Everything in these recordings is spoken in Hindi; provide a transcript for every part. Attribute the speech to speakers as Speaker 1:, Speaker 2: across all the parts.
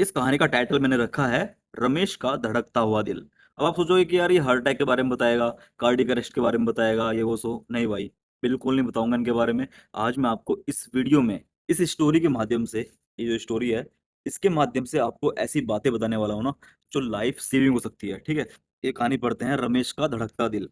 Speaker 1: इस कहानी का टाइटल मैंने रखा है रमेश का धड़कता हुआ दिल। अब आप सोचोगे कि यार ये हार्ट अटैक के बारे में बताएगा, कार्डियक अरेस्ट के बारे में बताएगा, ये वो सो नहीं भाई, बिल्कुल नहीं बताऊंगा इनके बारे में। आज मैं आपको इस वीडियो में इस स्टोरी के माध्यम से, ये जो स्टोरी है इसके माध्यम से आपको ऐसी बातें बताने वाला हूँ ना जो लाइफ सेविंग हो सकती है। ठीक है, ये कहानी पढ़ते हैं रमेश का धड़कता दिल।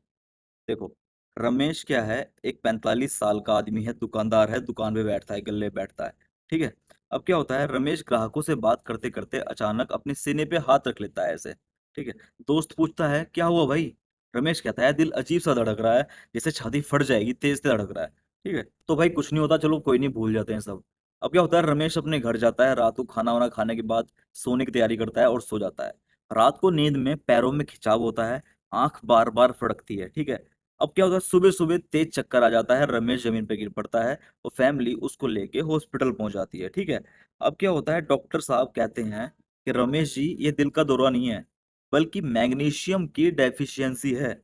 Speaker 1: देखो, रमेश क्या है, एक 45 साल का आदमी है, दुकानदार है, दुकान पे बैठता है, गल्ले पे बैठता है। ठीक है, अब क्या होता है, रमेश ग्राहकों से बात करते करते अचानक अपने सीने पे हाथ रख लेता है ऐसे। ठीक है, दोस्त पूछता है क्या हुआ भाई। रमेश कहता है दिल अजीब सा धड़क रहा है, जैसे छाती फट जाएगी, तेज से धड़क रहा है। ठीक है, तो भाई कुछ नहीं होता, चलो कोई नहीं, भूल जाते हैं सब। अब क्या होता है, रमेश अपने घर जाता है, रात को खाना वाना खाने के बाद सोने की तैयारी करता है और सो जाता है। रात को नींद में पैरों में खिंचाव होता है, आंख बार बार फड़कती है। ठीक है, अब क्या होता है, सुबह सुबह तेज चक्कर आ जाता है, रमेश जमीन पे गिर पड़ता है और फैमिली उसको लेके हॉस्पिटल पहुंच जाती है। ठीक है, अब क्या होता है, डॉक्टर साहब कहते हैं कि रमेश जी ये दिल का दौरा नहीं है, बल्कि मैग्नीशियम की डेफिशिएंसी है।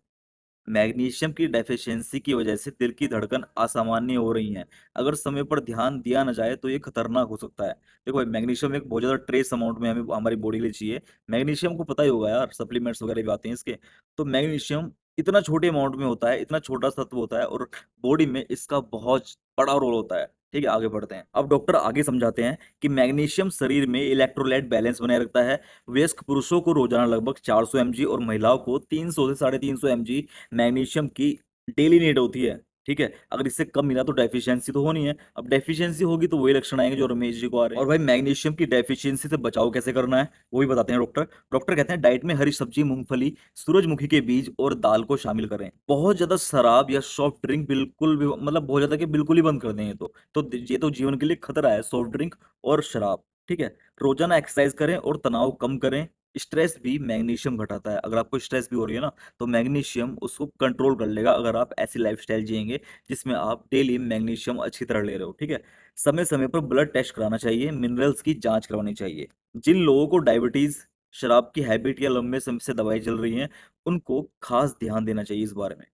Speaker 1: मैग्नीशियम की डेफिशिएंसी की वजह से दिल की धड़कन असामान्य हो रही है। अगर समय पर ध्यान दिया न जाए तो ये खतरनाक हो सकता है। देखो भाई, मैग्नीशियम एक बहुत ज्यादा ट्रेस अमाउंट में हमें हमारी बॉडी के लिए चाहिए। मैग्नीशियम को पता ही होगा यार, सप्लीमेंट्स वगैरह भी आते हैं इसके। तो मैग्नीशियम इतना छोटे अमाउंट में होता है, इतना छोटा तत्व होता है, और बॉडी में इसका बहुत बड़ा रोल होता है। ठीक है, आगे बढ़ते हैं। अब डॉक्टर आगे समझाते हैं कि मैग्नीशियम शरीर में इलेक्ट्रोलाइट बैलेंस बनाए रखता है। वयस्क पुरुषों को रोजाना लगभग 400 mg और महिलाओं को 300 से 350 mg मैग्नीशियम की डेली नीड होती है। ठीक है, अगर इससे कम मिला तो डेफिशिएंसी तो होनी है। अब डेफिशिएंसी होगी तो वही लक्षण आएंगे जो रमेश जी को आ रहे हैं। और भाई मैग्नीशियम की डेफिशिएंसी से बचाव कैसे करना है वो भी बताते हैं डॉक्टर। डॉक्टर कहते हैं डाइट में हरी सब्जी, मूंगफली, सूरजमुखी के बीज और दाल को शामिल करें। बहुत ज्यादा शराब या सॉफ्ट ड्रिंक बिल्कुल भी, मतलब बहुत ज्यादा कि बिल्कुल ही बंद कर दें। तो ये तो जीवन के लिए खतरा है, सॉफ्ट ड्रिंक और शराब। ठीक है, रोजाना एक्सरसाइज करें और तनाव कम करें। स्ट्रेस भी मैग्नीशियम घटाता है। अगर आपको स्ट्रेस भी हो रही है ना, तो मैग्नीशियम उसको कंट्रोल कर लेगा, अगर आप ऐसी लाइफस्टाइल जिएंगे जिसमें आप डेली मैग्नीशियम अच्छी तरह ले रहे हो। ठीक है, समय समय पर ब्लड टेस्ट कराना चाहिए, मिनरल्स की जांच करवानी चाहिए। जिन लोगों को डायबिटीज, शराब की हैबिट या लंबे समय से दवाई चल रही है, उनको खास ध्यान देना चाहिए इस बारे में।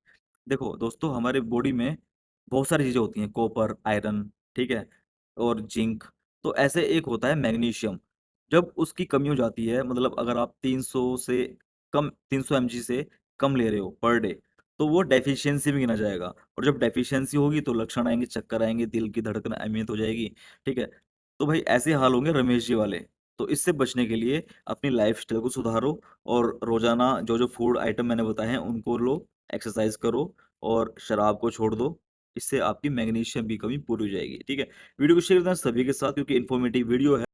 Speaker 1: देखो दोस्तों, हमारे बॉडी में बहुत सारी चीजें होती हैं, कॉपर, आयरन, ठीक है, और जिंक। तो ऐसे एक होता है मैग्नीशियम। जब उसकी कमी हो जाती है, मतलब अगर आप 300 से कम, 300 mg से कम ले रहे हो पर डे, तो वो डेफिशिएंसी में गिना जाएगा। और जब डेफिशिएंसी होगी तो लक्षण आएंगे, चक्कर आएंगे, दिल की धड़कन अनियमित हो जाएगी। ठीक है, तो भाई ऐसे हाल होंगे रमेश जी वाले। तो इससे बचने के लिए अपनी लाइफस्टाइल को सुधारो, और रोजाना जो जो फूड आइटम मैंने बताए हैं उनको लो, एक्सरसाइज करो, और शराब को छोड़ दो। इससे आपकी मैग्नीशियम की कमी पूरी हो जाएगी। ठीक है, वीडियो को शेयर करना सभी के साथ, क्योंकि इन्फॉर्मेटिव वीडियो है।